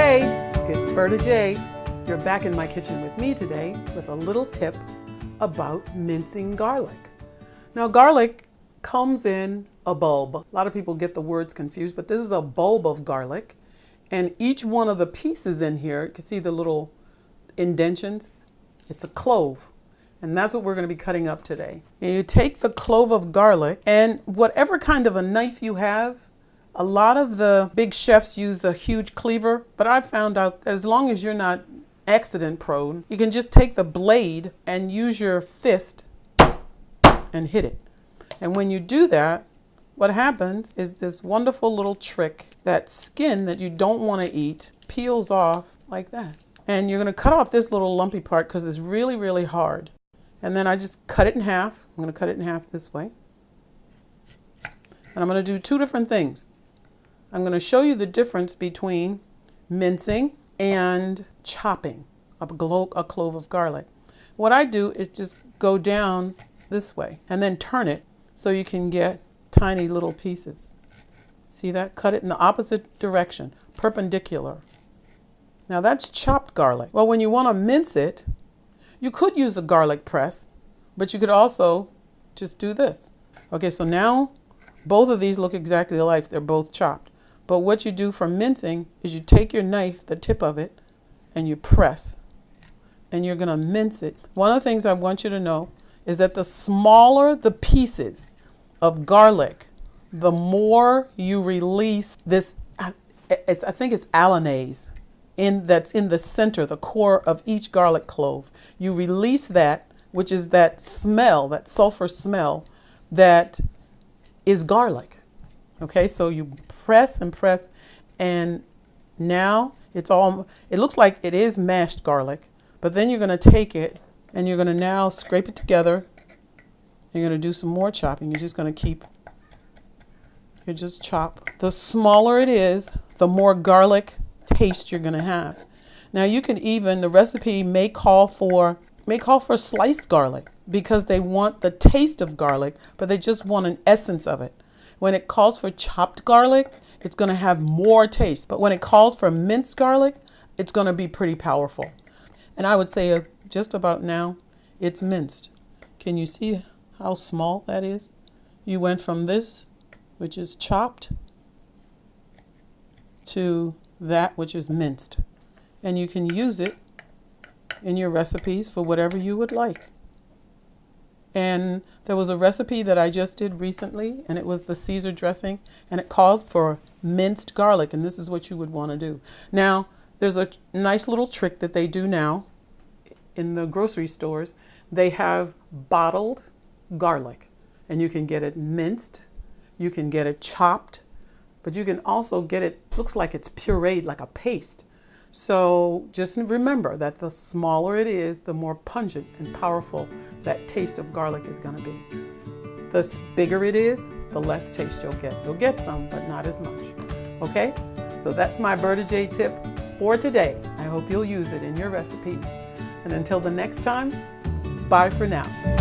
Hey, it's Berta J. You're back in my kitchen with me today with a little tip about mincing garlic. Now, garlic comes in a bulb. A lot of people get the words confused, but this is a bulb of garlic. And each one of the pieces in here, you can see the little indentions, it's a clove. And that's what we're going to be cutting up today. And you take the clove of garlic and whatever kind of a knife you have. A lot of the big chefs use a huge cleaver, but I've found out that as long as you're not accident prone, you can just take the blade and use your fist and hit it. And when you do that, what happens is this wonderful little trick. That skin that you don't want to eat peels off like that. And you're going to cut off this little lumpy part because it's really, really hard. And then I just cut it in half. I'm going to cut it in half this way. And I'm going to do two different things. I'm going to show you the difference between mincing and chopping a clove of garlic. What I do is just go down this way and then turn it so you can get tiny little pieces. See that? Cut it in the opposite direction, perpendicular. Now that's chopped garlic. Well, when you want to mince it, you could use a garlic press, but you could also just do this. Okay, so now both of these look exactly alike. They're both chopped. But what you do for mincing is you take your knife, the tip of it, and you press. And you're going to mince it. One of the things I want you to know is that the smaller the pieces of garlic, the more you release this, I think it's allanase, that's in the center, the core of each garlic clove. You release that, which is that smell, that sulfur smell that is garlic. Okay, so you press and press, and now it looks like it is mashed garlic, but then you're going to take it and you're going to now scrape it together. You're going to do some more chopping. You're just going to just chop. The smaller it is, the more garlic taste you're going to have. Now you can the recipe may call for sliced garlic because they want the taste of garlic, but they just want an essence of it. When it calls for chopped garlic, it's going to have more taste. But when it calls for minced garlic, it's going to be pretty powerful. And I would say just about now, it's minced. Can you see how small that is? You went from this, which is chopped, to that which is minced. And you can use it in your recipes for whatever you would like. And there was a recipe that I just did recently, and it was the Caesar dressing, and it called for minced garlic, and this is what you would want to do. Now, there's a nice little trick that they do now in the grocery stores. They have bottled garlic, and you can get it minced, you can get it chopped, but you can also get it, looks like it's pureed like a paste. So just remember that the smaller it is, the more pungent and powerful that taste of garlic is going to be. The bigger it is, the less taste you'll get. You'll get some, but not as much. Okay? So that's my Berta J tip for today. I hope you'll use it in your recipes. And until the next time, bye for now.